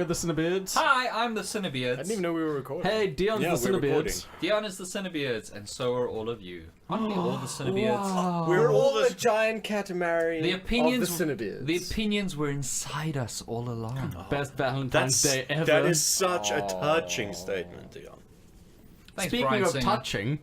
we're the CineBeards. Hi, I'm the CineBeards. I didn't even know we were recording. Hey, Dion's the CineBeards. Dion is the CineBeards, and so are all of you. Aren't we all the CineBeards? Wow. We're all the giant catamaran The opinions, of the CineBeards. the opinions were inside us all along. Best Valentine's Day ever. That is such a touching statement, Dion. Thanks, Speaking Brian of Singer. touching,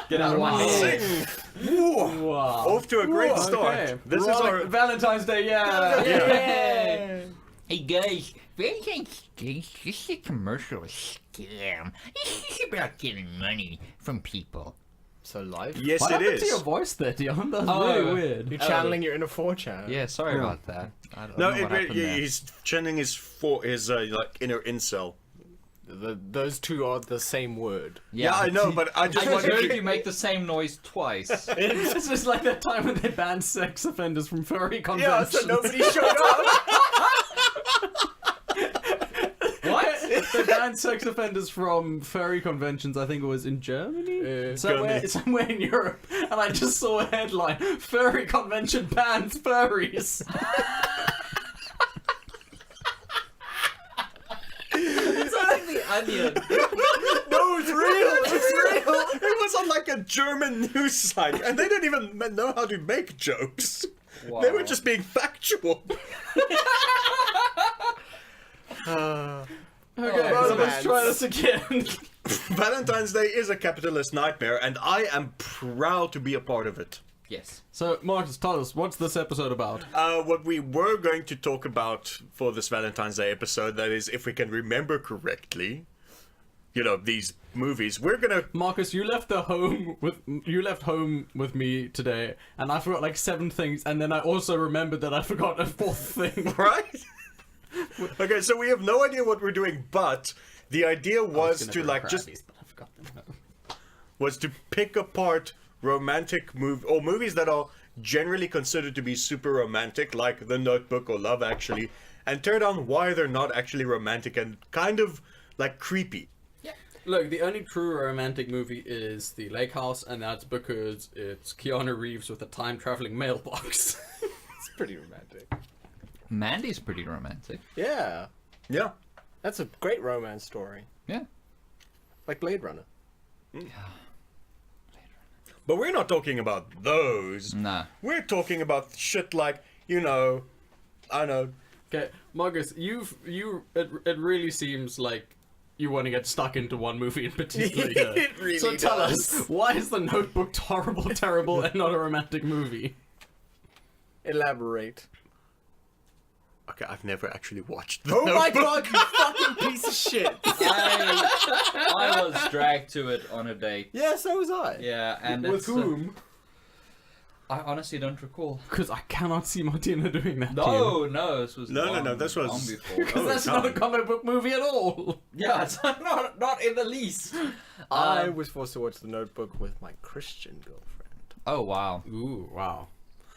Get out of my head. Whoa. wow. Off to a great start. Okay. This is Rolling- our... Valentine's Day, yeah. Hey guys, Valentine's Day, this is a commercial scam. This is about getting money from people. So live? Yes, What it happened to your is. voice there, Dion? That's Oh. really weird. You're channeling your inner 4chan. Yeah, sorry about that. I don't No, know what happened there. he's channeling his like inner incel. Those two are the same word. Yeah, I know, but I just I just wanted heard to... you make the same noise twice. It's just like that time when they banned sex offenders from furry Yeah, conventions. so nobody showed up. What? They banned sex offenders from furry conventions, I think it was in Germany? Somewhere in Europe. And I just saw a headline, furry convention bans furries. It's like the Onion. No, it's real! It's real! It was on like a German news site, and they didn't even know how to make jokes. Wow. They were just being factual. Okay, Oh, so let's man. try this again. Valentine's Day is a capitalist nightmare, and I am proud to be a part of it. Yes. So, Marcus, tell us, what's this episode about? What we were going to talk about for this Valentine's Day episode, that is, if we can remember correctly, you know, these movies, we're gonna... Marcus, you left home with me today, and I forgot like 7 things, and then I also remembered that I forgot a 4th thing. Right? Okay, so we have no idea what we're doing, but the idea was to like just... But I forgot them. was to pick apart romantic movies that are generally considered to be super romantic, like The Notebook or Love Actually, and turn on why they're not actually romantic and kind of like creepy. Look, the only true romantic movie is The Lake House, and that's because it's Keanu Reeves with a time-traveling mailbox. It's pretty romantic. Mandy's pretty romantic. Yeah. Yeah. That's a great romance story. Yeah. Like Blade Runner. But we're not talking about those. Nah. We're talking about shit like, you know, I know. Okay, Marcus, it really seems like you want to get stuck into one movie in particular. Here. It really So tell does. us, why is The Notebook horrible, terrible, and not a romantic movie? Elaborate. Okay, I've never actually watched Oh my god, you fucking piece of shit! I was dragged to it on a date. Yeah, so was I. Yeah, and With it's, whom? I honestly don't recall. Because I cannot see Martina doing that to you. No, this was No, long, this was- long before. Because that's not a comic book movie at all. Yeah, it's not in the least. I was forced to watch The Notebook with my Christian girlfriend. Oh wow. Ooh, wow.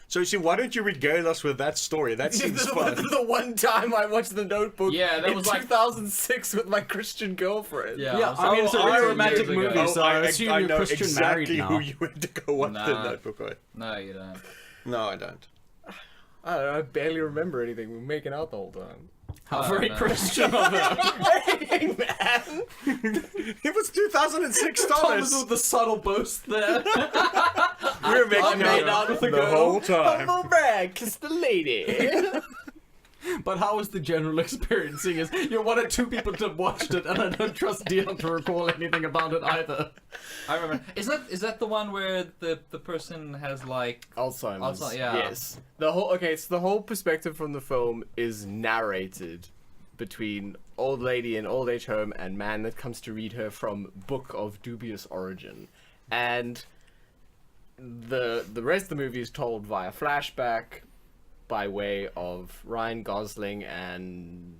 So you see, why don't you regale us with that story? That seems fun. The one time I watched The Notebook Yeah, that in was like- 2006 with my Christian girlfriend. Yeah, I mean, it's a really romantic movie, so I assume I you're know Christian exactly married now. who you went to go watch The Nah. Notebook with. No, you don't. No, I don't. I don't know, I barely remember anything. We were making out the whole time. How Oh, very no. Christian of them. Hey, man! It was 2006, Thomas Thomas. with the subtle boast there. We were making made out with a the girl. whole time. Humble brag, kiss the lady. But how was the general experience? Seeing as you're one of 2 people to have watched it, and I don't trust Dion to recall anything about it either. I remember. Is that the one where the person has like Alzheimer's. Yeah. Yes. The whole perspective from the film is narrated between old lady in old age home and man that comes to read her from book of dubious origin, and the rest of the movie is told via flashback by way of Ryan Gosling and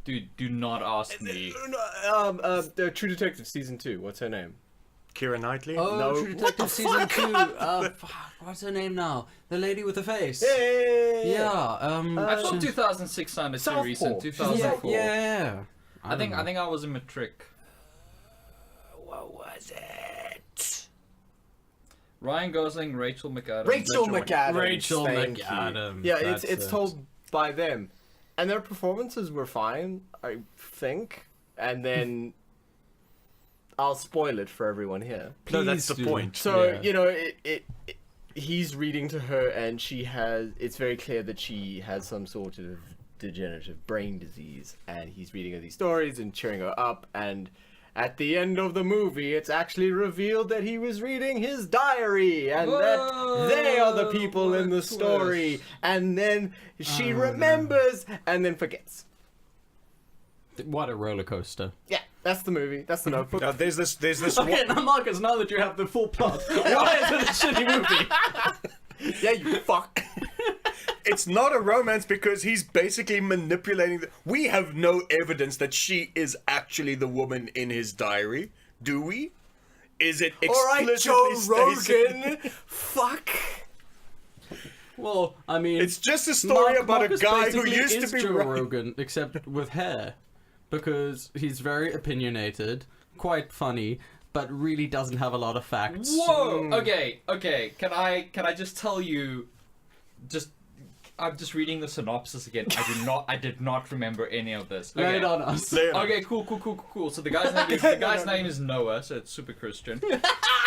Dude, do not ask me. True Detective season 2. What's her name? Keira Knightley? Oh, No. True Detective season 2. Fuck, what's her name now? The lady with the face. Hey! Yeah. I thought 2006 sounded too Southpaw. recent. She's 2004. Yeah. I think I was in matric. What was it? Ryan Gosling, Rachel McAdams. Rachel McAdams. Rachel thank you. McAdams, Yeah, that's it's it. told by them, and their performances were fine, I think. And then I'll spoil it for everyone here. No, that's Please the do. point. So Yeah. you know, he's reading to her, and it's very clear that she has some sort of degenerative brain disease, and he's reading her these stories and cheering her up, and at the end of the movie, it's actually revealed that he was reading his diary, and that they are the people Whoa, in the what a story, twist. and then she Oh, no. remembers, and then forgets. What a roller coaster. Yeah, that's the movie. That's the Notebook. Now there's this Okay, now Marcus, now that you have the full plot, why is it a shitty movie? Yeah, you fuck. It's not a romance because he's basically manipulating. We have no evidence that she is actually the woman in his diary, do we? Is it All right, explicitly Joe stated? Rogan. Fuck. Well, I mean, It's just a story about Marcus a guy who basically used is to be Joe right. Rogan, except with hair, because he's very opinionated, quite funny, but really doesn't have a lot of facts. Whoa! Okay. Can I just tell you, I'm just reading the synopsis again. I did not remember any of this. Okay. Lay it on us. Lay it on. Okay, cool. So the guy's name is Noah, so it's super Christian.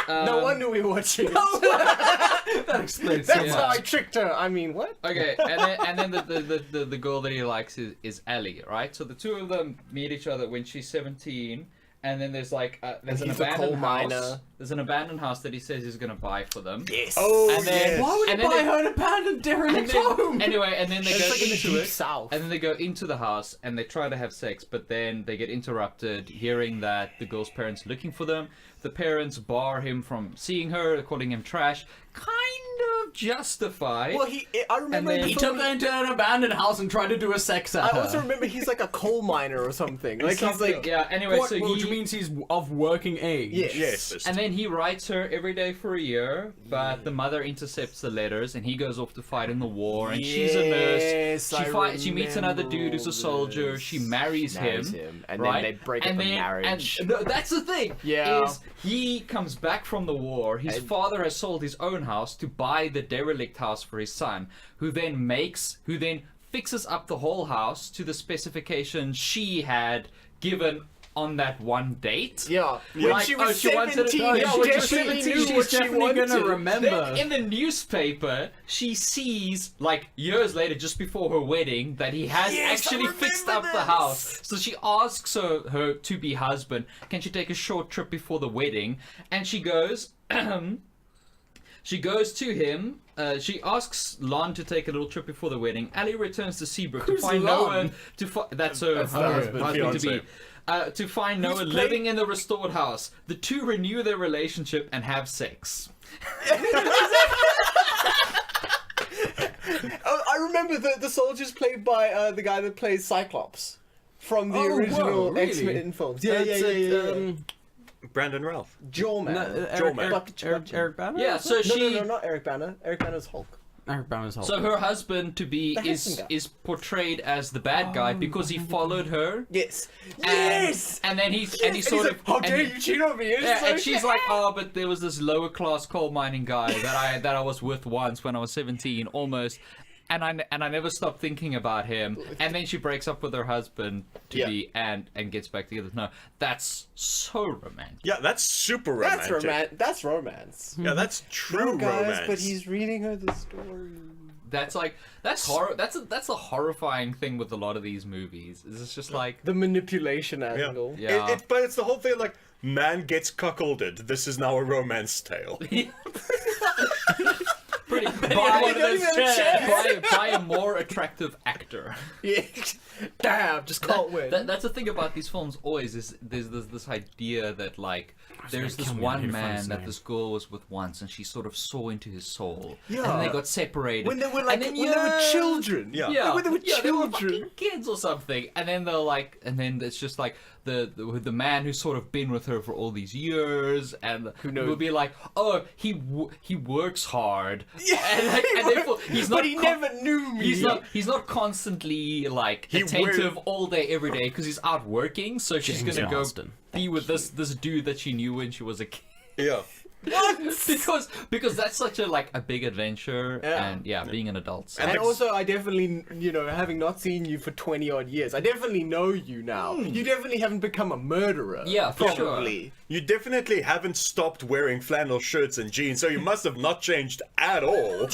No wonder we were watching it. That explains so That's much. how I tricked her. I mean, what? Okay, and then the girl that he likes is Ellie, right? So the two of them meet each other when she's 17, and then there's like there's an he's a coal abandoned house. miner. There's an abandoned house that he says he's gonna buy for them. Yes. Oh, And then- yes. Why would And you then buy they- her an abandoned And derelict then, home? anyway, and then they It's go like in the into deep it, south. and then they go into the house and they try to have sex, but then they get interrupted, hearing that the girl's parents are looking for them. The parents bar him from seeing her, calling him trash. Kind of justified. Well, I remember And then- in He the took film, her into an abandoned house and tried to do a sex at I her. also remember he's like a coal miner or something. Like he's Something- like, yeah. Anyway, What, so which he means he's of working age. Yes. Yes. and then he writes her every day for a year, but the mother intercepts the letters, and he goes off to fight in the war. And she's a Yes, I nurse. She meets another remember dude who's a soldier. this. She marries him, and right? then they break up and the then, marriage. And no, that's the thing. Yeah. Is he comes back from the war. His father has sold his own house to buy the derelict house for his son, who then fixes up the whole house to the specifications she had given on that one date. Yeah. When Like, she was she wanted it- 17, oh, yeah, she when she was definitely 17, knew she's what she definitely gonna wanted. remember. Then in the newspaper, she sees, like, years later, just before her wedding, that he has Yes, I actually fixed up remember the this. house. So she asks her to-be husband, can she take a short trip before the wedding? And she goes... She goes to him. She asks Lon to take a little trip before the wedding. Ali returns to Seabrook to Who's find Lon? Noah. That's her That's the husband husband, to be. To find Noah playing- living in the restored house. The two renew their relationship and have sex. Oh, I remember the soldier's played by the guy that plays Cyclops from the Oh, original whoa, really? X-Men films. Brandon Ralph. Jawman. Eric Banner? Yeah, so No, she. no, not Eric Banner. Eric Banner's Hulk. Eric Banner's Hulk. So her husband to be The is Hessian guy. is portrayed as the bad guy because he followed her. Yes. And, Yes. And then he's Yes! sort like, of. how and dare he- you cheat on me? It's Yeah, so and she's sad. like, oh, but there was this lower class coal mining guy that I was with once when I was 17, almost, and I never stopped thinking about him. And then she breaks up with her husband to Yeah. be and gets back together. No, that's so romantic. Yeah, that's super romantic. That's romance. Yeah, that's true No, guys, romance. but he's reading her the story. That's like that's horror. That's a horrifying thing with a lot of these movies. It's just like The manipulation Yeah. angle. Yeah. But it's the whole thing like, man gets cuckolded. This is now a romance tale. pretty don't by, even have a chance. by a more attractive actor. Yeah. Damn, just can't win. That's the thing about these films. Always is there's this idea that like there's this kill me, I need one to find his man that name. this girl was with once, and she sort of saw into his soul, and Yeah. they got separated. when they were like, And then, when they were children. Yeah. Yeah, When they were yeah, they were children. fucking kids or something, and then they're like, and then it's just like the man who's sort of been with her for all these years, and who knows? will be like, oh, he works hard, Yeah, and, like, and therefore he's not. but he never knew me. He's not constantly like He attentive all day every day because he's out working. So she's James gonna Marsden. go be with this dude that she knew when she was a kid. Yeah. because that's such a big adventure, and being an adult. So. And also, I definitely, having not seen you for 20 odd years, I definitely know you now. You definitely haven't become a murderer. Yeah, for probably. sure. You definitely haven't stopped wearing flannel shirts and jeans, so you must have not changed at all.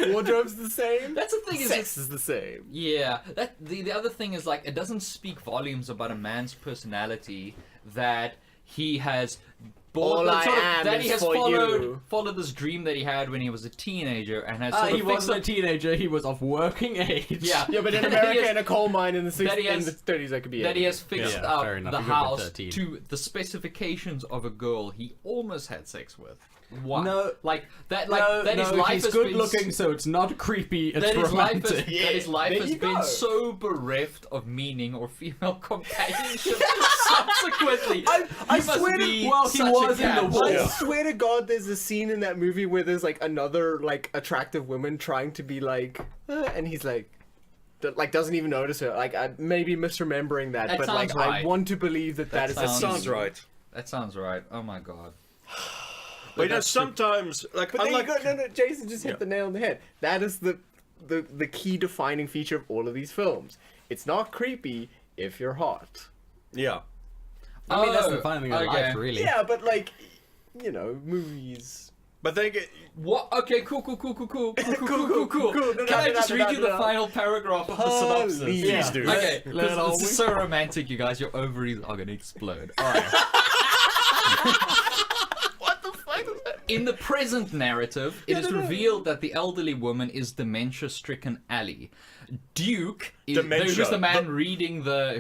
Wardrobe's the same. That's the thing. Sex is the same. Yeah. The other thing is it doesn't speak volumes about a man's personality that he has. That he has followed this dream that he had when he was a teenager and has he wasn't a teenager, he was of working age. Yeah, but in America, in a coal mine in the 30s, that could be that he has fixed up enough. the house to the specifications of a girl he almost had sex with. What? No, his life he's has good been looking, so it's not creepy. It's that romantic. his life has been so bereft of meaning or female companionship. Subsequently, I swear he was in the wall. I swear to God, there's a scene in that movie where there's another attractive woman trying to be and he's doesn't even notice her. I may be misremembering that, but right. I want to believe that is. That sounds right. That sounds right. Oh my God. But sometimes, Jason just hit the nail on the head. That is the key defining feature of all of these films. It's not creepy if you're hot. Yeah. I mean, that's the fun thing of life, really. Yeah, but movies. But they get... What? Okay, cool. Cool. Can I just read you the final paragraph of the synopsis? Please do. Okay, this is so romantic, you guys. Your ovaries are gonna explode. Alright. In the present narrative, it is revealed that the elderly woman is dementia-stricken Allie. Duke is who's the man reading the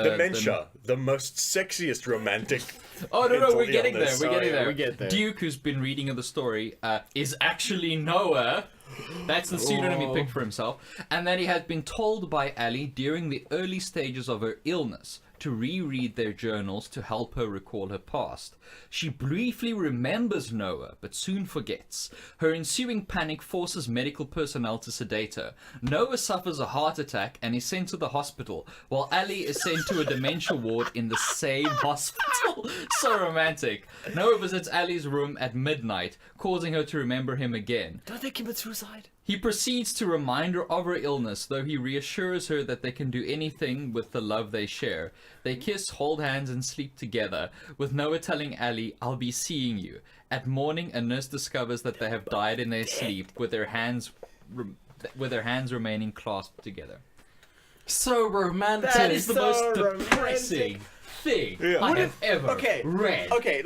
Dementia, the most sexiest romantic. Oh no, we're getting there. We get there. Duke, who's been reading the story, is actually Noah. That's the pseudonym he picked for himself, and that he had been told by Allie during the early stages of her illness to reread their journals to help her recall her past. She briefly remembers Noah, but soon forgets. Her ensuing panic forces medical personnel to sedate her. Noah suffers a heart attack and is sent to the hospital, while Ali is sent to a dementia ward in the same hospital. So romantic. Noah visits Ali's room at midnight, causing her to remember him again. Don't they commit suicide? He proceeds to remind her of her illness, though he reassures her that they can do anything with the love they share. They kiss, hold hands, and sleep together, with Noah telling Ali, "I'll be seeing you." At morning, a nurse discovers that they have died in their sleep, with their hands remaining clasped together. So romantic. That is the most depressing thing I have ever read. Okay,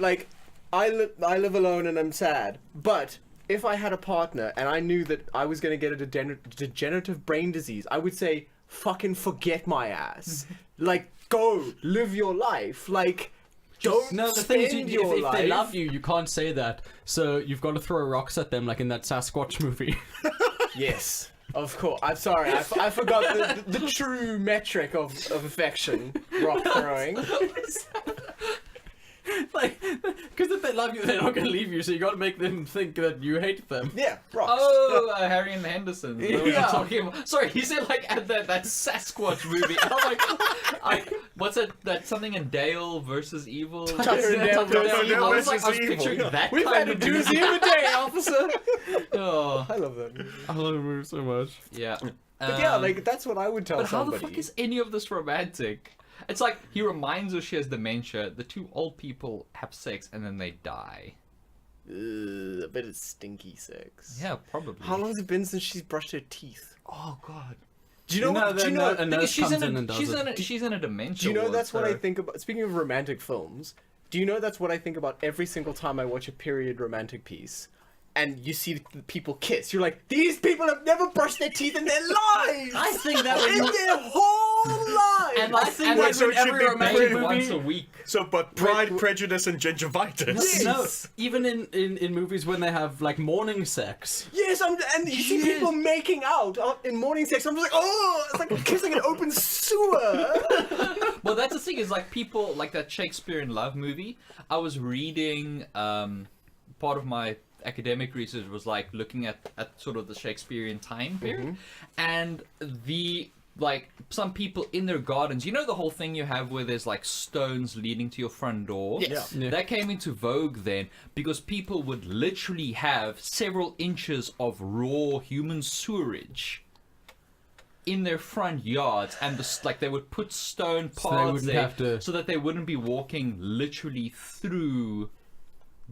I live alone and I'm sad, but if I had a partner and I knew that I was going to get a degenerative brain disease, I would say, fucking forget my ass. Go, live your life. Don't No, the thing is, spend if your life. they love you, you can't say that. So you've got to throw rocks at them, like in that Sasquatch movie. Yes, of course. I'm sorry, I forgot the true metric of affection, rock throwing. Because if they love you, they're not going to leave you, so you got to make them think that you hate them. Yeah, rocks. Oh, Harry and Henderson. What were you Yeah. talking about? Sorry, he said at that Sasquatch movie. I'm what's it? That something in Dale versus Evil. Tucker and Dale I was versus picturing Evil. that We've had kind a of doozy of a day, officer. Oh, I love that movie. I love the movie so much. yeah. But yeah, that's what I would tell But how somebody. the fuck is any of this romantic? It's like he reminds her she has dementia. The two old people have sex and then they die. I bet it's stinky sex. Yeah, probably. How long has it been since she's brushed her teeth? Oh God. Do you know? Do you know? a nurse comes in and does it. She's in a dementia. Do you know ward, that's what I so- think about? Speaking of romantic films, do you know that's what I think about every single time I watch a period romantic piece? And you see people kiss. You're like, these people have never brushed their teeth in their lives. I think that in their whole lives. And I think and that so in it should every be romantic Maybe movie... once a week. So, but Pride, Prejudice, and Gingivitis. No, even in movies when they have morning sex. Yes, and you see people making out in morning sex. I'm just like, oh, it's like kissing an open sewer. Well, that's the thing is people like that Shakespeare in Love movie. I was reading part of my academic research was looking at sort of the Shakespearean time period, and the like some people in their gardens. You know the whole thing you have where there's like stones leading to your front door? Yes. Yeah. That came into vogue then because people would literally have several inches of raw human sewerage in their front yards, and they would put stone paths there so that they wouldn't be walking literally through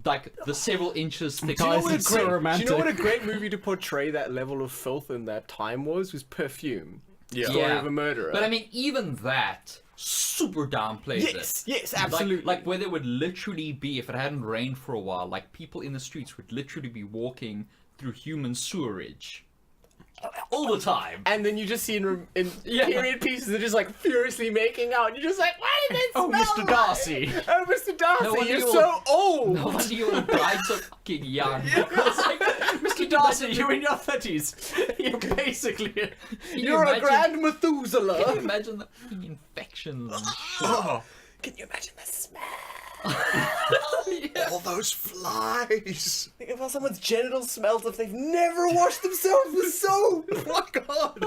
like the several inches thick. Do you know what a It's so great, romantic. do you know what a great movie to portray that level of filth in that time was Perfume. Yeah. Story of a Murderer. But I mean, even that super downplays it. Yes, absolutely. Like where there would literally be, if it hadn't rained for a while, like people in the streets would literally be walking through human sewerage all the time. And then you just see in Yeah. period pieces they're just like furiously making out. You're just like, why did it smell Mr. like? Darcy. Oh, Mr. Darcy, No wonder you're you're- so old. No wonder you would have died so fucking young. It's like, Mr. Darcy, you're in your 30s. You're basically. can you You're a imagine- grand Can you Methuselah. imagine the fucking infections and shit? Oh, Can you imagine the smell? all those flies. Think of how someone's genitals smells if they've never washed themselves with soap. Oh my god.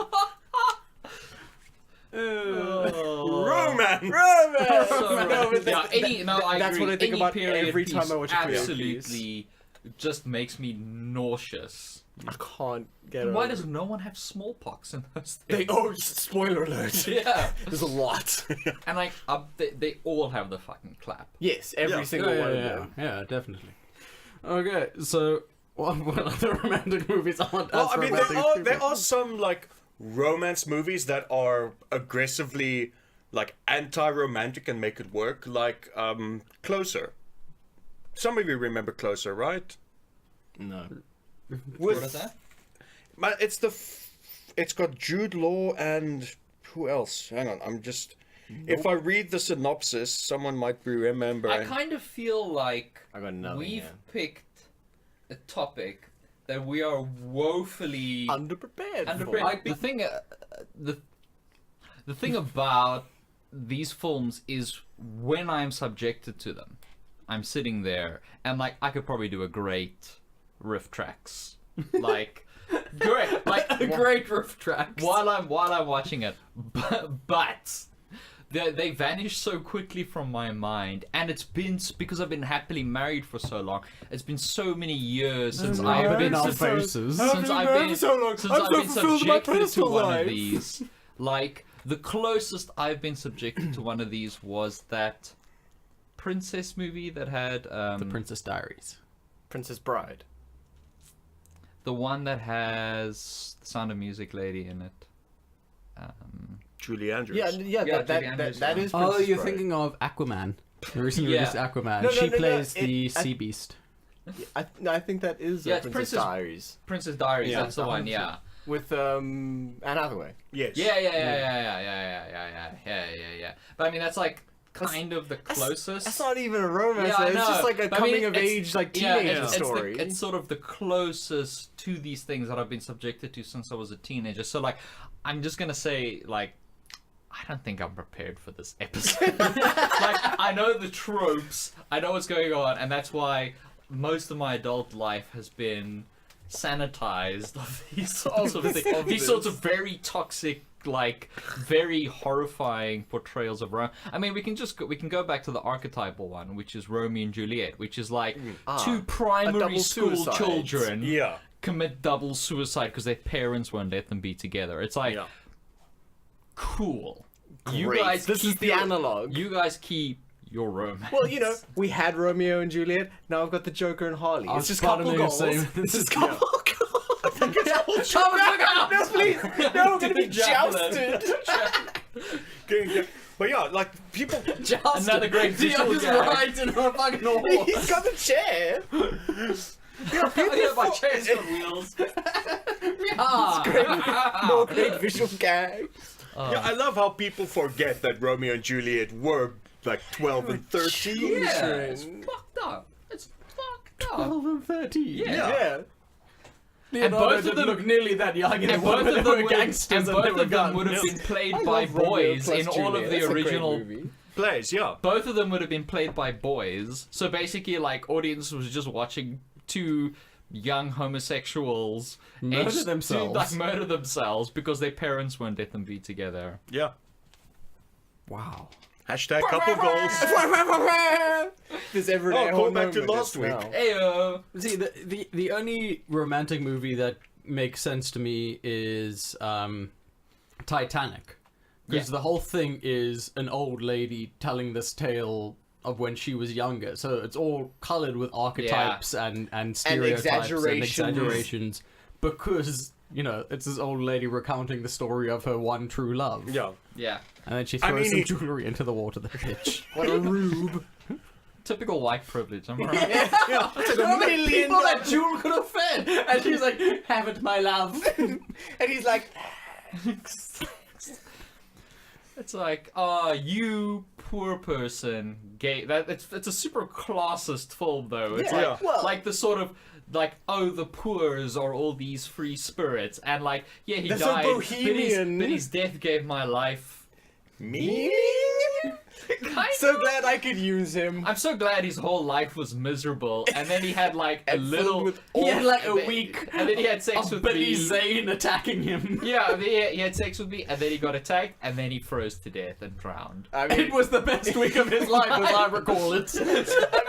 Oh. Romance. Romance. So, No, but yeah, I that's agree. what I think Any about period every time piece I watch a period absolutely just makes me nauseous. I can't get it. Why does no one have smallpox in those they? things? Oh, spoiler alert. Yeah, There's a lot. and like they all have the fucking clap. Yes, every Yeah. single one of Yeah, them. yeah, definitely. Okay, so what other romantic movies aren't Well, as I mean, romantic? there are some like romance movies that are aggressively like anti-romantic and make it work, like Closer. Some of you remember Closer, right? No. What is that? It's got Jude Law and who else? Hang on, I'm just. If I read the synopsis, someone might remember. I kind of feel like I got nothing. we've here. picked a topic that we are woefully Underprepared. for. underprepared. Like, the thing about these films is when I'm subjected to them, I'm sitting there and like I could probably do a great riff tracks, like great, like A great riff tracks. while I'm watching it, but they vanish so quickly from my mind, and it's been because I've been happily married for so long. It's been so many years since no, I've I've been been our since faces. I've been so long. since I'm I've so been fulfilled in my subjected to personal one life. of these. Like the closest I've been subjected to one of these was that princess movie that had The Princess Diaries. Princess Bride. the one that has the Sound of Music lady in it. Julie Andrews. Yeah, Yeah, that Julie Andrews, that yeah. is. Oh, Princess you're Bride. thinking of Aquaman. The recently Yeah. released Aquaman. No, she no, plays no, the I- sea beast. I think that is Yeah, it's Princess Princess- Diaries Princess Diaries, Yeah, that's the one, 100%. yeah. with Anne Hathaway. Yes. Yeah. But I mean, that's like kind of the closest. That's not even a romance. Yeah, I it's just know. like a But I mean, coming of it's- age, like yeah, teenager it's story. it's sort of the closest to these things that I've been subjected to since I was a teenager. So like, I'm just gonna say like, I don't think I'm prepared for this episode. Like, I know the tropes, I know what's going on, and that's why most of my adult life has been sanitized of these sorts of things. These sorts of very toxic, like very horrifying portrayals of romance. I mean, we can go back to the archetypal one, which is Romeo and Juliet, which is like two primary double school suicide. children Yeah. commit double suicide because their parents won't let them be together. It's like Yeah. cool. You Great. guys This keep is the your- analog. You guys keep your romance. Well, you know, we had Romeo and Juliet. Now I've got the Joker and Harley. I It's was just couple finally goals. saying- This is couple goals. Thomas, look out! No, please. No, we're gonna be Javelin. jousted. But yeah, like people. Another great visual Just gag. right in a fucking horse. He's got the chair. Yeah, my chair's got wheels. Ah. More great visual gags. Yeah, I love how people forget that Romeo and Juliet were like 12 and 13. Yeah, it's fucked up. It's fucked up. 12 and 13. Yeah. Leonardo both of didn't them- look nearly that young in And the one both where of they them were would gangsters and and both they were of them would guns. have been played I by love Romeo boys plus in all of Juliet. the That's a great original. movie. Plays, yeah. Both of them would have been played by boys. So basically, like, audience was just watching two young homosexuals Murder aged themselves. to like murder themselves because their parents won't let them be together. Yeah. Wow. Hashtag couple goals. This everyday Oh, hormone call back to with last this week. now. Ayo. See, the only romantic movie that makes sense to me is Titanic. Because Yeah. the whole thing is an old lady telling this tale of when she was younger. So it's all coloured with archetypes and stereotypes and exaggerations. Because, you know, it's this old lady recounting the story of her one true love. Yeah. Yeah. And then she throws mean, some he- jewellery into the water, the bitch. What a rube. Typical white privilege, am I right? Yeah. It's like How $1 many million. people that jewel could have fed? And she's like, have it, my love. And he's like, It's like, you poor person, gay. That it's a super classist film though. It's Yeah. like Well- like the sort of like, the poors are all these free spirits, and like, yeah, he They're so died, bohemian. but his death gave my life. Me? Kind so of. glad I could use him. I'm so glad his whole life was miserable, and then he had like a And filled little. with He had like a and then- week and then he had sex of with Billy me. Zane attacking him. Yeah, he had sex with me, and then he got attacked, and then he froze to death and drowned. I It mean, was the best week of his life, as I recall it.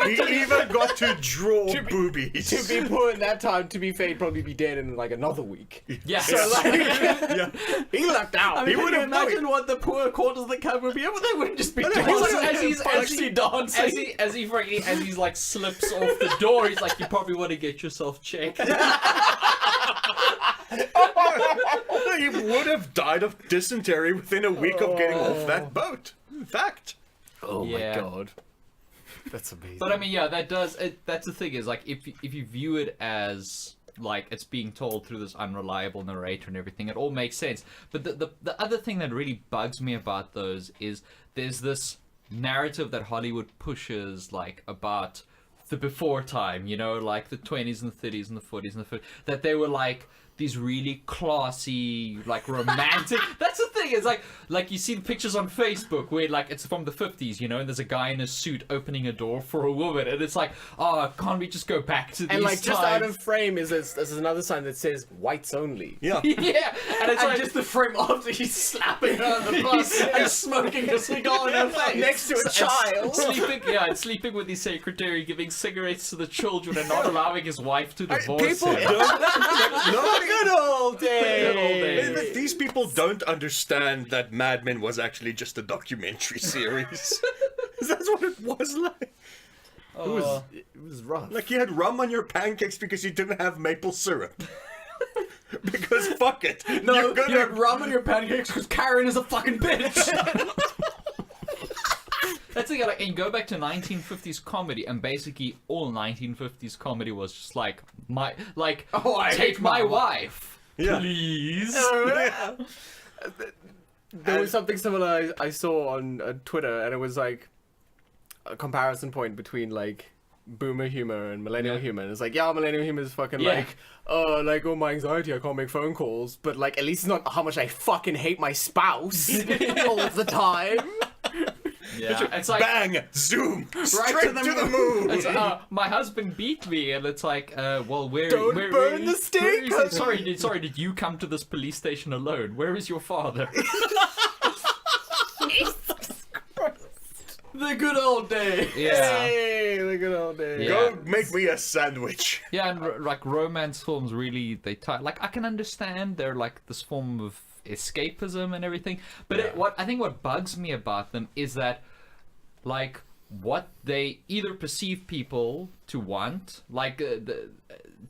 He even got to draw To be- boobies. to be poor in that time, to be fair, he'd probably be dead in like another week. Yeah. So like, Yeah. he lucked out. I mean, He can you would've- imagine what the poor quarters of the cab would be? Well, they wouldn't just be As dancing, dancing. as he like slips off the door, he's like, you probably want to get yourself checked. He would have died of dysentery within a week of getting off that boat. Fact. Oh Yeah. my god. That's amazing. But I mean, yeah, that's the thing is like if you view it as like it's being told through this unreliable narrator and everything, it all makes sense. But the other thing that really bugs me about those is there's this narrative that Hollywood pushes like about the before time, you know, like the 20s and the 30s and the 40s and the 50s, that they were like these really classy, like romantic. That's the thing. It's like you see the pictures on Facebook where like it's from the 50s, you know, and there's a guy in a suit opening a door for a woman, and it's like, oh, can't we just go back to these and like times? just out of frame is there's another sign that says whites only. Yeah. Yeah, and it's And like just the frame after he's slapping her on the bus and smoking a cigar in her face. Next to a child. sleeping with his secretary, giving cigarettes to the children, and not allowing his wife to divorce People him. don't. Nobody. Good old days. days. These people don't understand that Mad Men was actually just a documentary series. That's what it was like. It was rough. Like you had rum on your pancakes because you didn't have maple syrup. Because fuck it. No, You're gonna... you had rum on your pancakes because Karen is a fucking bitch. That's the thing, like, and you go back to 1950s comedy, and basically all 1950s comedy was just like Oh, I take hate my my wife, Yeah. please. Yeah. There was something similar I saw on Twitter, and it was like a comparison point between like boomer humor and millennial humor. And it's like, yeah, millennial humor is fucking Yeah. like, oh, my anxiety, I can't make phone calls. But like, at least it's not how much I fucking hate my spouse all of the time. Yeah, it's like Bang! Zoom! Straight to the moon. it's, my husband beat me, and it's like, well, where? Don't where, burn where the is- stake, where is he? husband. Sorry, did you come to this police station alone? Where is your father? The good old days. Yeah. Hey, the good old days. Yeah. Go make me a sandwich. Yeah, and like romance films really they tie. Like I can understand they're like this form of escapism and everything, but what I think what bugs me about them is that like what they either perceive people to want, like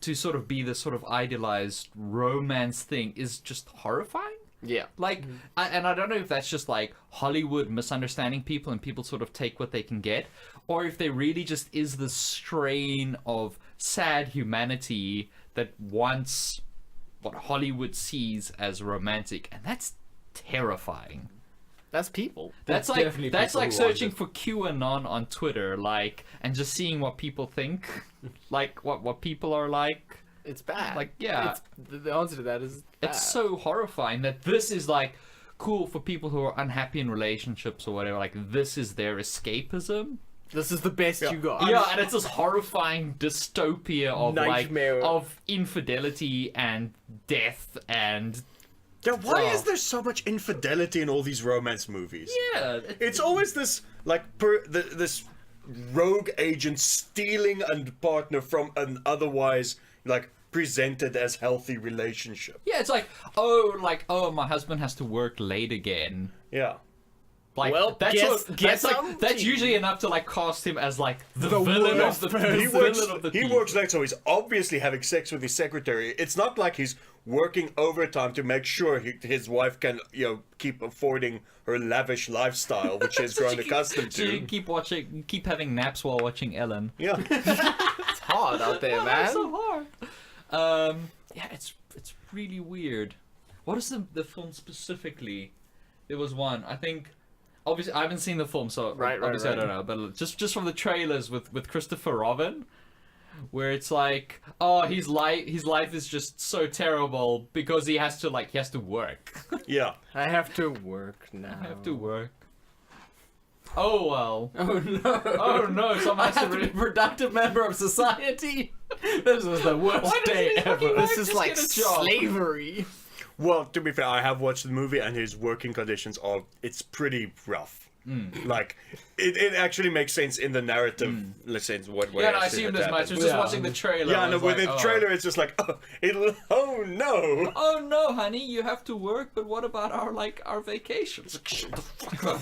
to sort of be this sort of idealized romance thing, is just horrifying. Yeah. Like, and I don't know if that's just like Hollywood misunderstanding people and people sort of take what they can get, or if there really just is this strain of sad humanity that wants what Hollywood sees as romantic, and that's terrifying. That's people. That's definitely like people who searching want for QAnon on Twitter, like, and just seeing what people think, like what people are like. It's bad. Like, yeah. It's, the answer to that is bad. It's so horrifying that this is like cool for people who are unhappy in relationships or whatever. Like this is their escapism. This is the best you got. Yeah, and it's this horrifying dystopia of Nightmare. of infidelity and death and Yeah, why is there so much infidelity in all these romance movies? yeah. It's always this like this rogue agent stealing a partner from an otherwise like presented as healthy relationship. Yeah, it's like oh, my husband has to work late again. Yeah. Like, Well, that's usually enough to like cast him as like the villain of the He villain works. of the He piece. works late, so he's obviously having sex with his secretary. It's not like he's working overtime to make sure his wife can, keep affording her lavish lifestyle, which she's grown accustomed So you to. keep having naps while watching Ellen. Yeah. It's hard out there, man. That's so hard. Yeah, it's really weird. What is the film specifically? There was one, I think. Obviously, I haven't seen the film, so obviously I don't know. But just from the trailers with Christopher Robin, where it's like, oh, his life is just so terrible because he has to work. Yeah. I have to work now. I have to work. Oh well. Oh no! Oh no! Someone I has to have to be a really. productive member of society. This was the worst Why doesn't day he fucking ever. work? This is Just like get a job. slavery. Well, to be fair, I have watched the movie, and his working conditions it's pretty rough. Like, it actually makes sense in the narrative. Let's say what way. Yeah, no, I actually assumed had as much. I happened. was just Yeah. watching the trailer. Yeah, I no, was with like, the oh. trailer, it's just like, oh no. Oh no, honey, you have to work, but what about our vacations? Shut the fuck up.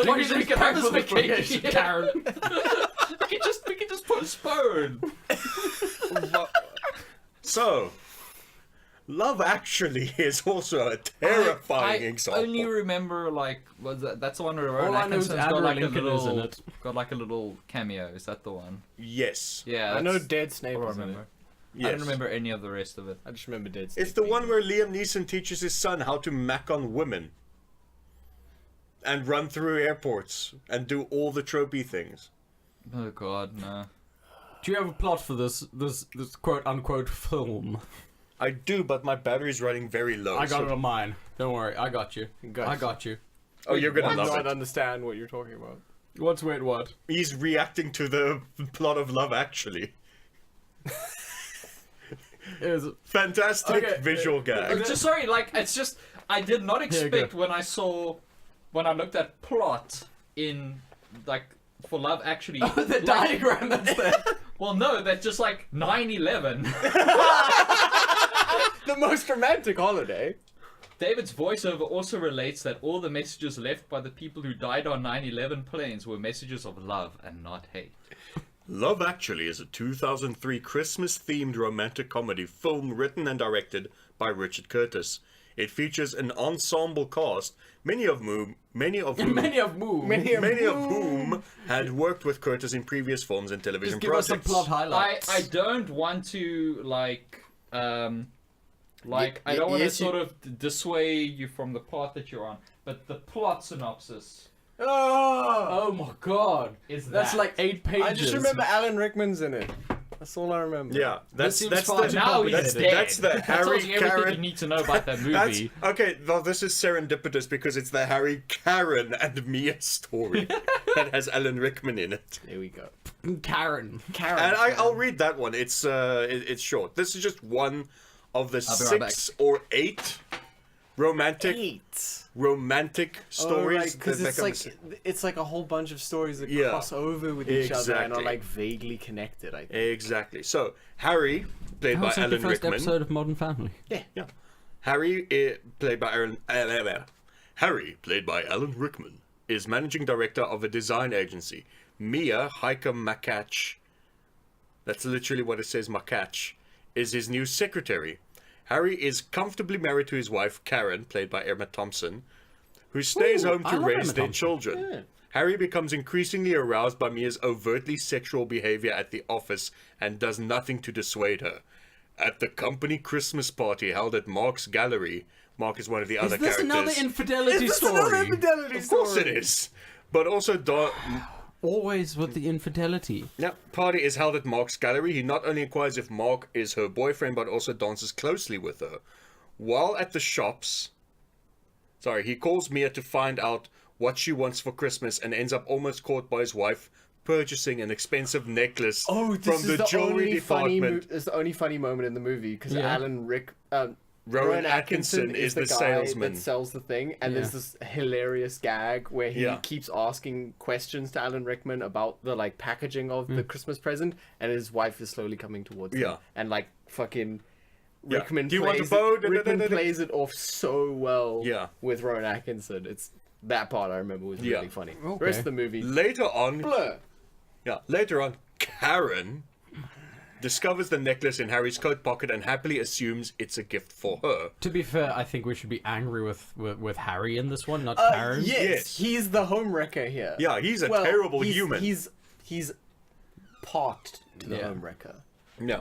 Why did you can have this cancel the vacation, vacation, Karen? we can just postpone. So, Love Actually is also a terrifying I example. only remember that's the one where Rowan All I know is Atkinson's got Abraham like a Lincoln is in little it. got like a little cameo. Is that the one? Yes. Yeah, I know that's Dead Snape all I is in it. remember. Yes. I don't remember any of the rest of it. I just remember Dead Snape. It's the one where Liam Neeson teaches his son how to mac on women. And run through airports and do all the tropey things. Oh god, no. Do you have a plot for this quote unquote film? I do, but my battery's running very low. I got so- it on mine. Don't worry, I got you. Got I you. got you. Oh, you're gonna I love don't it. understand what you're talking about. What's wait what? He's reacting to the plot of Love Actually. Is Fantastic Okay, visual gag. Just sorry, it's just I did not Here you expect go. when I looked at plot in for Love Actually. the diagram that's there. Well, no, that's just 9/11. The most romantic holiday. David's voiceover also relates that all the messages left by the people who died on 9/11 planes were messages of love and not hate. Love Actually is a 2003 Christmas-themed romantic comedy film written and directed by Richard Curtis. It features an ensemble cast, many of whom had worked with Curtis in previous films and television Just give us some projects. plot highlights. I don't want to I don't want to yes, sort of dissuade you from the part that you're on, but the plot synopsis Oh my god. is That's that. like 8 pages. I just remember Alan Rickman's in it. That's all I remember. Yeah, that's seems far the too Now he's complicated. dead. that's the That tells Harry you everything you Karen. need to know about that movie. That's okay. Well, this is serendipitous because it's the Harry, Karen, and Mia story that has Alan Rickman in it. There we go. Karen. And I'll read that one. It's short. This is just one of the I'll be right 6 or 8 romantic stories. because that it's come- it's like a whole bunch of stories that Yeah. cross over with each other and are Exactly. vaguely connected. I think. Exactly. So Harry, played That by was like the Alan first Rickman. episode of Modern Family. Yeah. Harry, played by Harry, played by Alan Rickman, is managing director of a design agency. Mia Heike Makach, that's literally what it says, Makach, is his new secretary. Harry is comfortably married to his wife, Karen, played by Emma Thompson, who stays home I to love raise Emma their Thompson. children. Yeah. Harry becomes increasingly aroused by Mia's overtly sexual behavior at the office and does nothing to dissuade her. At the company Christmas party held at Mark's gallery, Mark is one of the other Is this characters. another infidelity Is this story? another infidelity Of course it is. But also, Always with the infidelity. party is held at Mark's gallery. He not only inquires if Mark is her boyfriend, but also dances closely with her. While at the shops, he calls Mia to find out what she wants for Christmas and ends up almost caught by his wife purchasing an expensive necklace Oh, this from is the jewelry department. It's the only funny moment in the movie because Yeah. Rowan Atkinson is the guy salesman that sells the thing, and there's this hilarious gag where he keeps asking questions to Alan Rickman about the like packaging of the Christmas present, and his wife is slowly coming towards him, and like fucking Rickman Do you want plays a bow? it, Rickman plays it off so well with Rowan Atkinson. It's that part I remember was really funny. The rest of the movie Later on, blur. Later on, Karen discovers the necklace in Harry's coat pocket and happily assumes it's a gift for her. To be fair, I think we should be angry with Harry in this one, not Karen. Yes, he's the homewrecker here. Yeah, he's a terrible human. He's part to the homewrecker. Yeah.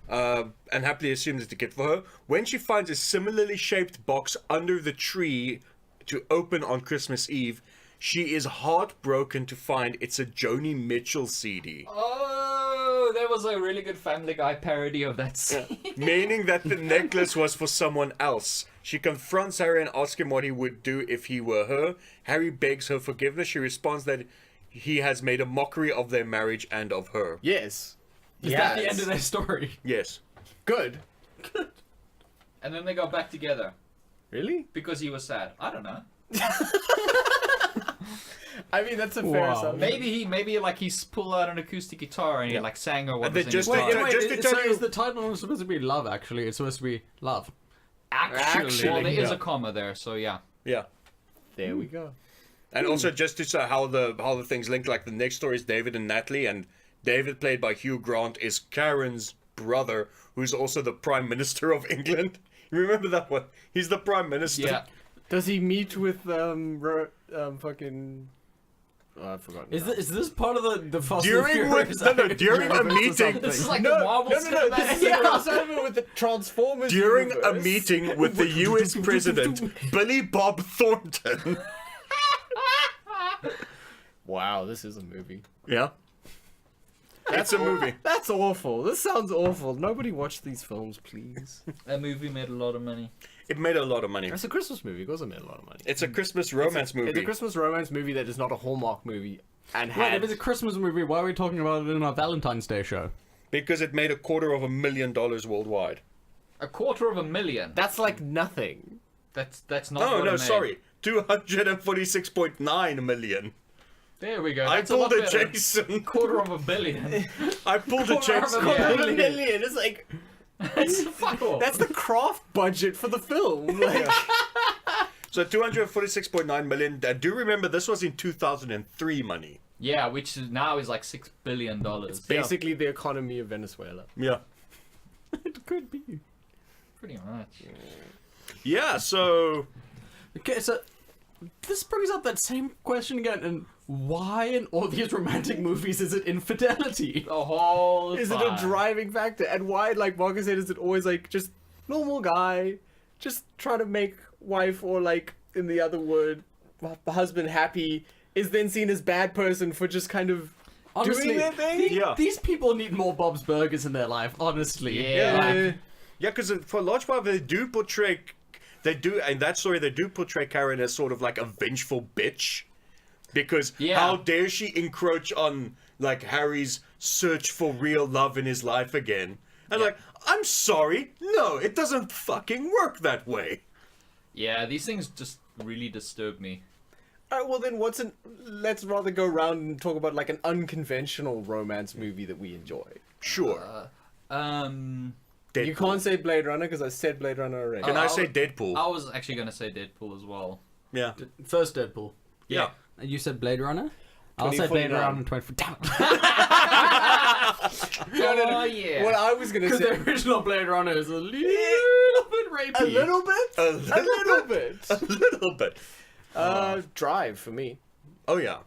And happily assumes it's a gift for her. When she finds a similarly shaped box under the tree to open on Christmas Eve, she is heartbroken to find it's a Joni Mitchell CD. Oh, there was a really good Family Guy parody of that scene. Meaning that the necklace was for someone else. She confronts Harry and asks him what he would do if he were her. Harry begs her forgiveness. She responds that he has made a mockery of their marriage and of her. Yes. Is that the end of their story? Yes. Good. And then they got back together. Really? Because he was sad. I don't know. I mean, that's a fair assumption. Maybe like he's pulled out an acoustic guitar and he like sang her what was in his Wait, heart. just to tell you- is the title supposed to be Love, actually? It's supposed to be Love. Actually. Well, there is Yeah. a comma there, so yeah. Yeah. There we go. And also just to say how the things link, like the next story is David and Natalie, and David, played by Hugh Grant, is Karen's brother, who's also the Prime Minister of England. You remember that one? He's the Prime Minister. Yeah. Does he meet with fucking? Oh, I've forgotten. Is this part of the Fast and During Furious during a universe or meeting, something? This is like No, the Marvel This cinematic is a universe. crossover with the Transformers. during a universe. meeting with the U.S. President Billy Bob Thornton. Wow, this is a movie. Yeah. It's a movie. That's awful. This sounds awful. Nobody watch these films, please. That movie made a lot of money. It made a lot of money. It's a Christmas movie. It also made a lot of money. It's a Christmas romance movie. It's a Christmas romance movie that is not a Hallmark movie. And Wait, had... if it's a Christmas movie, why are we talking about it in our Valentine's Day show? Because it made $250,000 worldwide. $250,000. That's like nothing. That's not. No, what it no, made. sorry. 246.9 million. There we go. I That's a pulled lot a better. Jason. $250 million. I pulled a $250 Jason. million. $250 million. It's like That's fuck off. that's the craft budget for the film. Like, So 246.9 million. I do remember this was in 2003 money. Yeah, which now is like $6 billion. basically the economy of Venezuela. Yeah. It could be. Pretty much. Yeah, so... Okay, so this brings up that same question again, and why in all these romantic movies is it infidelity? The whole Is it a time. driving factor? And why, like Marcus said, is it always like just normal guy, just trying to make wife or like in the other word, husband happy, is then seen as bad person for just kind of Honestly, doing their thing? Yeah. these people need more Bob's Burgers in their life, honestly. Yeah. Like, Yeah, because for a large part, they do portray Karen as sort of like a vengeful bitch. Because how dare she encroach on, like, Harry's search for real love in his life again. And like, I'm sorry, no, it doesn't fucking work that way. Yeah, these things just really disturb me. Alright, well then let's rather go around and talk about like an unconventional romance movie that we enjoy. Sure. Um, Deadpool. You can't say Blade Runner because I said Blade Runner already. Can I say Deadpool? I was actually going to say Deadpool as well. Yeah. first Deadpool. Yeah. And you said Blade Runner? I'll say Blade 2049. Runner 20... Damn Oh, yeah. What I was gonna Because say, the original Blade Runner is a little bit rapey. a little bit, A little bit. A little bit. Drive for me. Oh, yeah.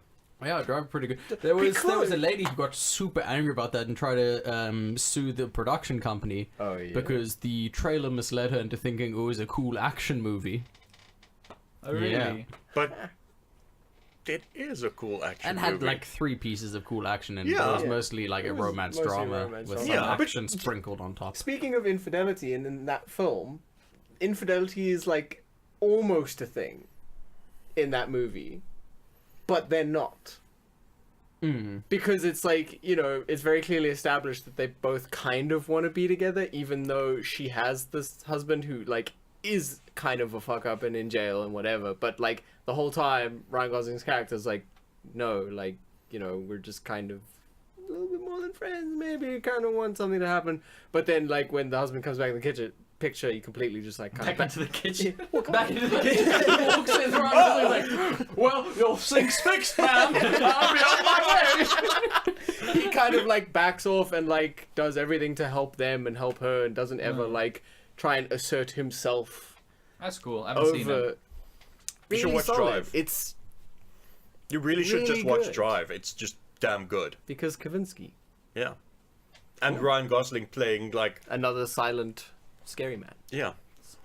Yeah, Drive pretty good. There was a lady who got super angry about that and tried to sue the production company. Oh, yeah. Because the trailer misled her into thinking it was a cool action movie. Oh, really? Yeah. But it is a cool action And had movie. like 3 pieces of cool action in it. Yeah. It was Yeah. mostly like a was romance mostly drama romance with drama. some Yeah, but- action sprinkled on top. Speaking of infidelity, and in that film, infidelity is like almost a thing in that movie, but they're not. Because it's like, you know, it's very clearly established that they both kind of want to be together, even though she has this husband who, like, is kind of a fuck up and in jail and whatever. But, like, the whole time, Ryan Gosling's character's like, no, like, you know, we're just kind of a little bit more than friends, maybe, kind of want something to happen. But then, like, when the husband comes back in the picture, he completely just, like, kind Back of... into the kitchen. Back into the kitchen. He walks in, Ryan Gosling's like, well, your sink's fixed, man. I'll be on my way. He kind of, like, backs off and, like, does everything to help them and help her and doesn't ever, like, try and assert himself That's cool. I haven't seen over... it. You should watch Drive. It's You really should just really watch good. Drive. It's just damn good. because Kavinsky, Yeah. And Ryan Gosling playing, like, another silent, scary man. yeah.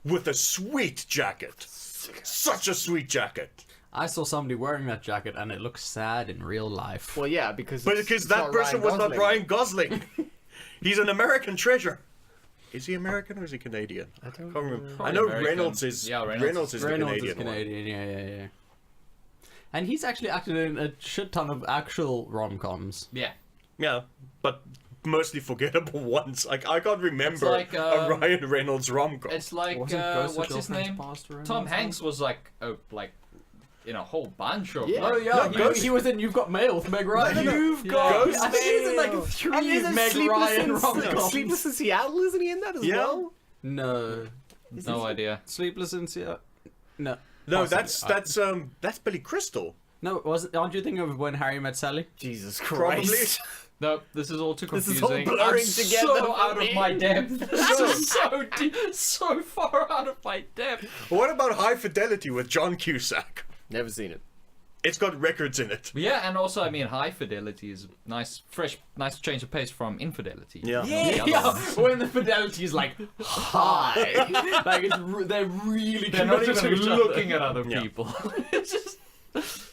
With a sweet jacket. Such a sweet jacket. I saw somebody wearing that jacket, and it looks sad in real life. Well, yeah, because But it's- because it's that not person Ryan was not Gosling. Ryan Gosling. He's an American treasure. Is he American or is he Canadian? I don't can't remember. Probably I know American. Reynolds is Yeah, Reynolds Reynolds is the Reynolds Canadian, is Canadian, yeah. And he's actually acted in a shit ton of actual rom-coms. Yeah. one. Yeah, but mostly forgettable ones. Like I can't remember like, a Ryan Reynolds rom-com. It's like, Wasn't Ghost of what's his Girlfriend's name? Past around Tom that Hanks was like in a whole bunch of Yeah. like, Oh yeah, No, Ghost- he was in You've Got Mail with Meg Ryan. You've Yeah. got Ghost- I think he's in like Mail. 3 And there's a Meg Sleepless Ryan in- rom-coms. Sleepless in Seattle, isn't he in that as Yeah. well? No. no idea. Sleepless in Seattle. No. No, Possibly. that's Billy Crystal. No, aren't you thinking of When Harry Met Sally? Jesus Probably. Christ. No, this is all too This confusing. is all blurring I'm together so for out me. of my depth. This is so deep, so far out of my depth. What about High Fidelity with John Cusack? Never seen it. It's got records in it. Yeah, and also I mean, High Fidelity is nice, fresh, nice change of pace from Infidelity. Yeah. The other Yeah, one. when the fidelity is like high, like they're really They're not committed even to each other. looking at other Yeah. people. It's just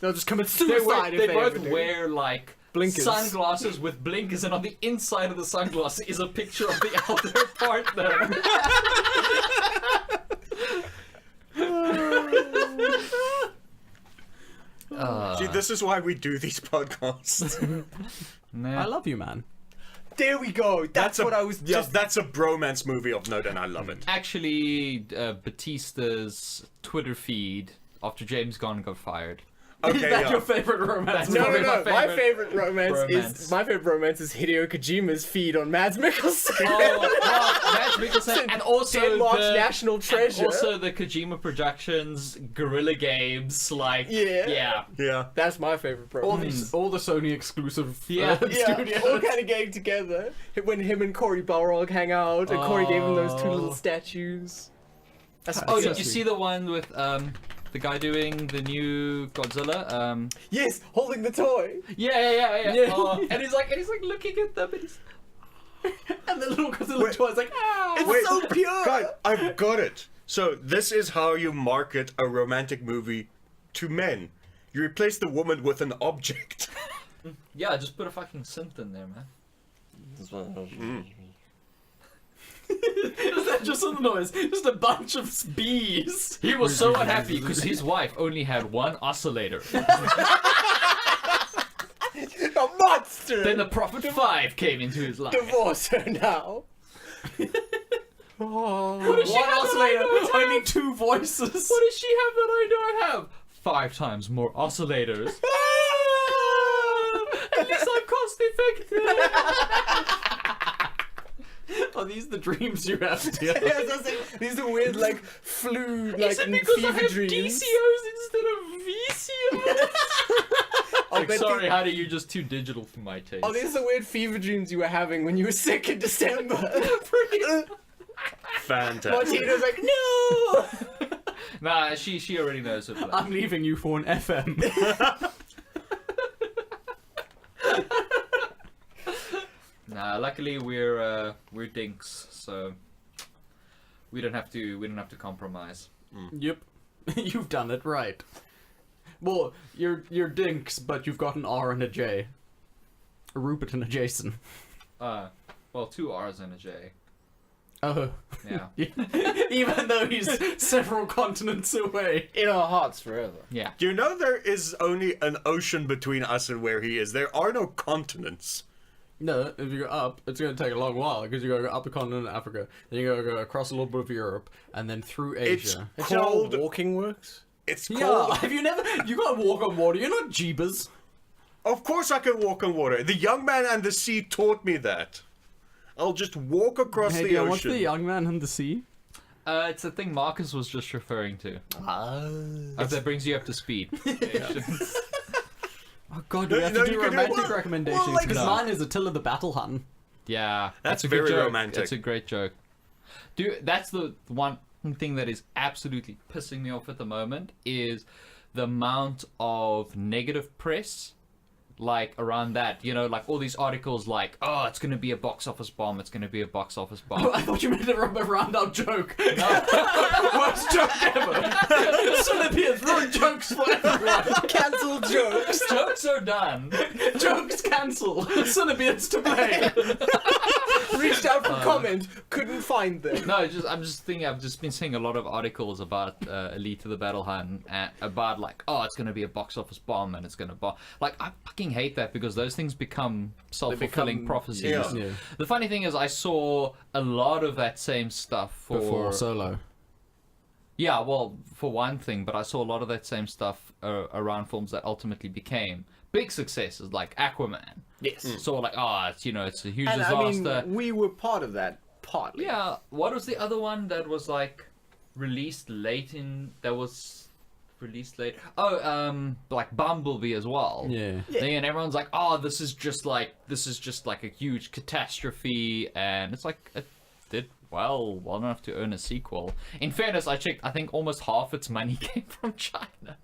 They'll just commit they, suicide if they they both ever do. wear like Blinkers. sunglasses with blinkers, and on the inside of the sunglasses is a picture of the other partner. See, this is why we do these podcasts. Nah. I love you, man. There we go. That's what I was just... That's a bromance movie of note, and I love it. Actually, Batista's Twitter feed after James Gunn got fired. Is Okay, that yeah. your favorite romance? No, probably no, no. my My favorite favorite romance is Hideo Kojima's feed on Mads Mikkelsen. Oh, well, Mads Mikkelsen, and also Denmark's the national treasure. And also the Kojima Productions Guerrilla Games, like Yeah. Yeah. That's my favorite romance. all the Sony exclusive Yeah. Yeah, studios. all kind of getting together. When him and Cory Balrog hang out, and Cory gave him those 2 little statues. That's Oh, so did you sweet. see the one with the guy doing the new Godzilla? Yes, holding the toy. Yeah. Yeah. And he's like looking at them, and he's And the little Godzilla toy is like, ah. It's so pure. God, I've got it. So this is how you market a romantic movie to men. You replace the woman with an object. yeah, just put a fucking synth in there, man. Is that just a noise? Just a bunch of bees. He was so unhappy because his wife only had one oscillator. A monster. Then the Prophet 5 came into his life. Divorce her now. What does she One have oscillator, that I don't only 2 voices. What does she have that I don't have? 5 times more oscillators. At least I'm cost effective. Are these the dreams you have? Yeah, so it's like, these are weird, like, flu, like, Is it because I fever have dreams. DCOs instead of VCOs? Oh, but Sorry, how do you just too digital for my taste? Oh, these are weird fever dreams you were having when you were sick in December. Fantastic. Martina's like, no! Nah, she already knows it. but- I'm leaving you for an FM. Nah, luckily we're dinks, so we don't have to compromise. Yep. You've done it right. Well, you're dinks, but you've got an R and a J. A Rupert and a Jason. Well, 2 R's and a J. Oh. Yeah. Even though he's several continents away. In our hearts forever. Yeah. Do you know there is only an ocean between us and where he is? There are no continents. No, if you go up, it's going to take a long while because you got to go up the continent of Africa, then you got to go across a little bit of Europe, and then through Asia. Is that how walking works? It's Yeah, called... have you never? You got to walk on water. You're not Jeebus. Of course I can walk on water. The young man and the sea taught me that. I'll just walk across the ocean. What's the young man and the sea? It's the thing Marcus was just referring to. If that brings you up to speed. Oh god, do we have to do romantic recommendations? well, like, Because no. mine is Attila the Battle Hun. Yeah, That's a good very joke. romantic. That's a great joke. Dude, that's the one thing that is absolutely pissing me off at the moment is the amount of negative press like around that, you know, like all these articles like, oh, it's going to be a box office bomb, it's going to be a box office bomb. I thought you meant a round-up joke. Worst joke ever. CineBeards ruin jokes for everyone. Cancel jokes. Jokes are done. Jokes cancelled. CineBeards to blame. Reached out for comment, couldn't find them. No, I'm just thinking. I've just been seeing a lot of articles about Elite of the Battle Hun, about like, oh, it's going to be a box office bomb and it's going to bomb. Like, I fucking hate that because those things become self-fulfilling prophecies. Yeah. The funny thing is, I saw a lot of that same stuff Before Solo. Yeah, well, for one thing, but I saw a lot of that same stuff around films that ultimately became big successes, like Aquaman. Yes. So like, oh, it's, you know, it's a huge And disaster. I mean, we were part of that, partly. Yeah, what was the other one that was like released late in? That was released late. Oh, like Bumblebee as well. Yeah. And everyone's like, oh, this is just like a huge catastrophe, and it's like it did well enough to earn a sequel. In fairness, I checked. I think almost half its money came from China.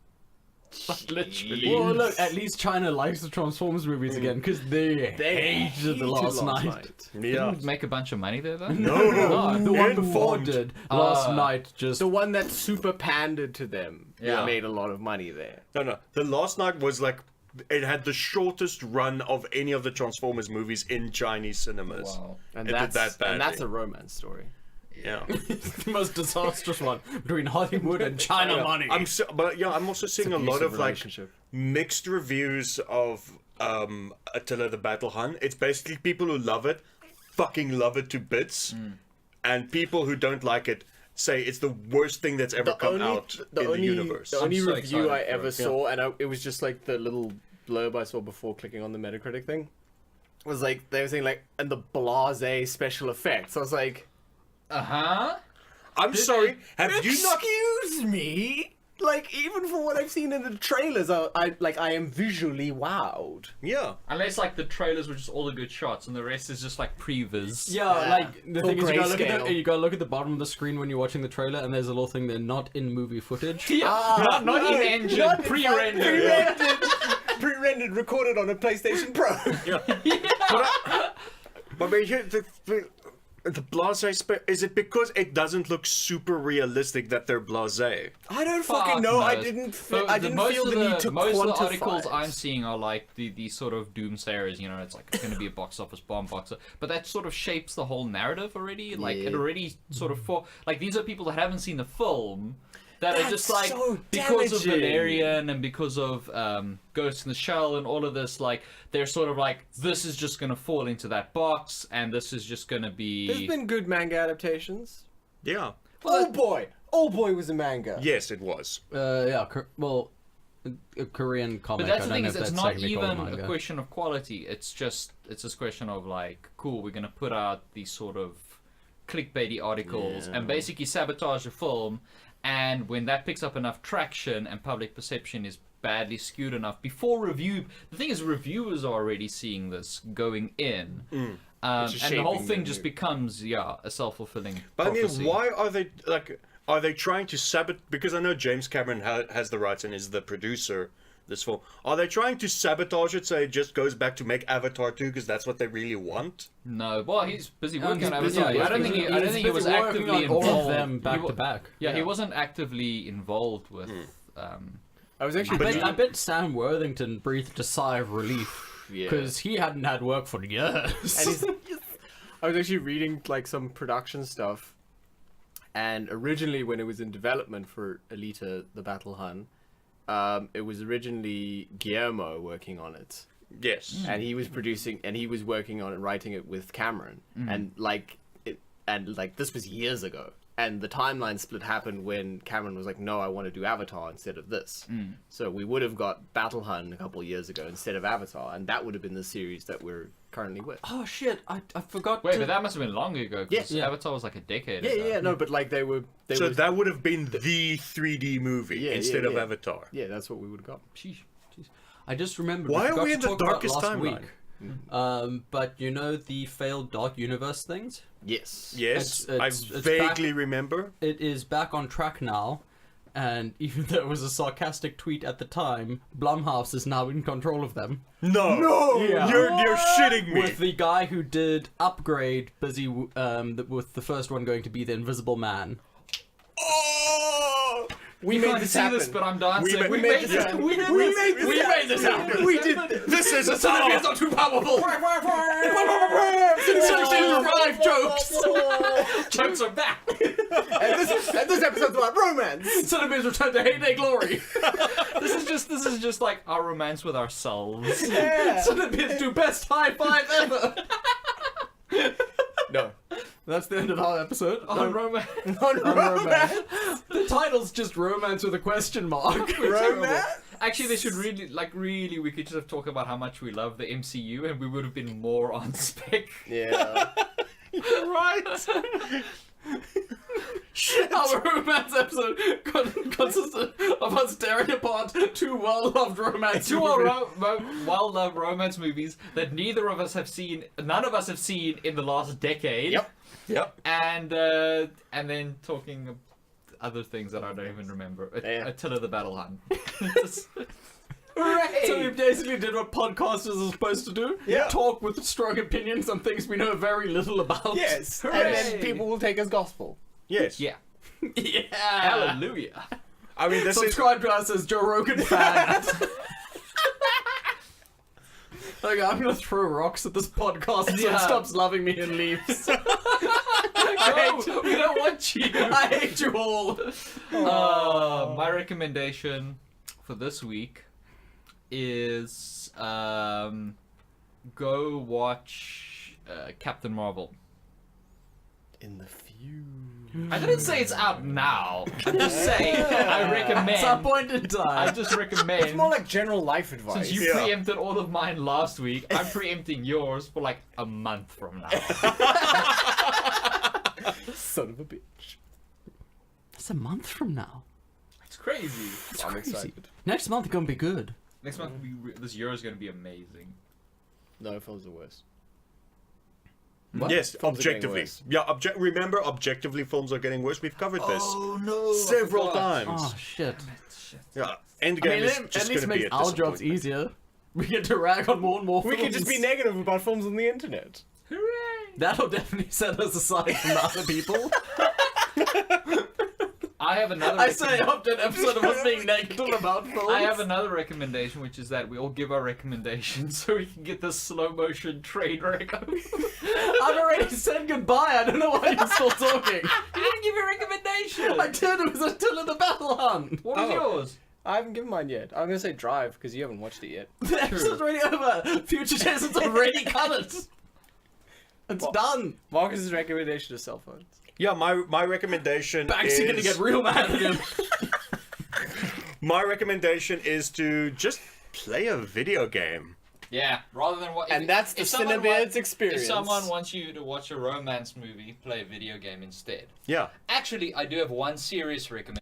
Like, literally. Well, look, at least China likes the Transformers movies again because they hated the last night. Yeah. Didn't make a bunch of money there though. No. The one It before bombed. did. Last night just. The one that super pandered to them Yeah. made a lot of money there. No. The Last Night was like, it had the shortest run of any of the Transformers movies in Chinese cinemas. Wow. And It did that badly. that's a romance story. Yeah. It's the most disastrous one between Hollywood and China money. I'm also seeing a lot abusive of like relationship. mixed reviews of Attila the Battle Hun. It's basically people who love it, fucking love it to bits, and people who don't like it say it's the worst thing that's ever come out in the universe. The only so review I excited for ever it. saw, and it was just like the little blurb I saw before clicking on the Metacritic thing, was like they were saying like, and the blase special effects. I was like, I'm sorry, have you not? excuse me? Like, even for what I've seen in the trailers, I am visually wowed. Yeah. Unless like the trailers were just all the good shots and the rest is just like previs. Yeah, like the Full thing is, grayscale. you gotta look at the bottom of the screen when you're watching the trailer, and the's a little thing there, not in movie footage. not in engine, Not pre-rendered. Pre-rendered, recorded on a PlayStation Pro. But the blase is it because it doesn't look super realistic that they're blase? I don't fucking know. I didn't feel the need to most quantify of the articles it. I'm seeing are like the sort of doomsayers, you know, it's like it's going to be a box office bomb but that sort of shapes the whole narrative already. Like it already sort of like these are people that haven't seen the film that are just like so because of damaging. Valerian and because of Ghost in the Shell and all of this, like they're sort of like this is just going to fall into that box and this is just going to be. There's been good manga adaptations. Yeah. Old Boy was a manga. Yes, it was. Yeah, a Korean comic. But that's I the don't thing know is, if it's that's not technically called even a manga. question of quality. It's just a question of like, cool, we're gonna put out these sort of clickbaity articles and basically sabotage the film. And when that picks up enough traction and public perception is badly skewed enough before review, the thing is, reviewers are already seeing this going in. And the whole shaping thing the just movie. becomes a self-fulfilling But prophecy. I mean, why are they like? Are they trying to sabotage? Because I know James Cameron has the rights and is the producer. This film. Are they trying to sabotage it so it just goes back to make Avatar 2 because that's what they really want? No, well, he's busy working He's on busy, Avatar. yeah, I don't think he was busy working actively on involved. all of them back He to back. Yeah, he wasn't actively involved with. I was actually. I bet Sam Worthington breathed a sigh of relief Yeah. because he hadn't had work for years. And I was actually reading like some production stuff, and originally when it was in development for Alita: The Battle Hun, it was originally Guillermo working on it. Yes. And he was producing, and he was working on it, writing it with Cameron, and this was years ago. And the timeline split happened when Cameron was like, "No, I want to do Avatar instead of this." So we would have got Battle Hun a couple of years ago instead of Avatar, and that would have been the series that we're currently with. Oh shit! I forgot. Wait, but that must have been long ago. Because Yeah. Avatar was like a decade Yeah, ago. yeah, no, but like they were. So that would have been the 3D movie Yeah, instead yeah, of yeah. Avatar. Yeah, that's what we would have got. Sheesh. I just remembered. Why we are forgot we to in the talk about darkest last timeline? week. But you know the failed Dark Universe things? Yes. Yes, It's I vaguely remember. It is back on track now, and even though it was a sarcastic tweet at the time, Blumhouse is now in control of them. No, Yeah. you're shitting me. With the guy who did Upgrade busy with the first one going to be the Invisible Man. Oh! We You made can't this see happen. this, but I'm dancing. We We made made this this. happen. We made this happen. We did. This is a Cinebeards are too powerful. Survive jokes. Jokes are back. and this episode's about romance. Cinebeards return to heyday glory. This is just like our romance with ourselves. Yeah. Cinebeards do best high five ever. No. That's the end of our episode. On romance. On romance. The title's just romance with a question mark. Romance. Actually, they should really, we could just have talked about how much we love the MCU, and we would have been more on spec. Yeah. right. Our romance episode consisted of us tearing apart two well-loved romance Two movies. well-loved romance movies that none of us have seen in the last decade. Yep. And then talking other things that I don't even remember. Yeah. Attila the Battle Hun. So we basically did what podcasters are supposed to do. Yeah. Talk with strong opinions on things we know very little about. Yes. Hooray. And then people will take as gospel. Yes. Yeah. Yeah. Hallelujah. I mean, this is. Subscribe to us as Joe Rogan fans. Okay, I'm gonna throw rocks at this podcast so Yeah. it stops loving me and leaves. No, we don't want you. I hate you all. My recommendation for this week is go watch Captain Marvel. In the few. I didn't say it's out now. I'm just saying I recommend. At some point in I time. just recommend. It's more like general life advice. Since you Yeah. preempted all of mine last week, I'm preempting yours for like a month from now. Son of a bitch. That's a month from now. It's crazy. I'm crazy. excited. Next month gonna be good. Next month, this year is going to be amazing. No, films are worse. What? Yes, Films are getting objectively. worse. Yeah, remember, objectively, films are getting worse. We've covered this no! several times. Oh shit. Yeah, I Endgame mean, is it just at least going to be makes a our jobs disappointment. easier. We get to rag on more and more We films. could just be negative about films on the internet. Hooray! That'll definitely set us aside from the other people. I have another. I say after an episode of us being negative about films. I have another recommendation, which is that we all give our recommendations so we can get this slow motion train wreck. I've already said goodbye. I don't know why you're still talking. You didn't give your recommendation. I did. It was Attila the Battle Hun. What was yours? I haven't given mine yet. I'm gonna say Drive because you haven't watched it yet. The episode's already over. Future Jason's already cut it. It's What? done. Marcus's recommendation is cell phones. Yeah, my recommendation Banksy is... gonna get real mad at him. My recommendation is to just play a video game. Yeah, rather than what. And that's the CineBeards experience. If someone wants you to watch a romance movie, play a video game instead. Yeah. Actually, I do have one serious recommendation.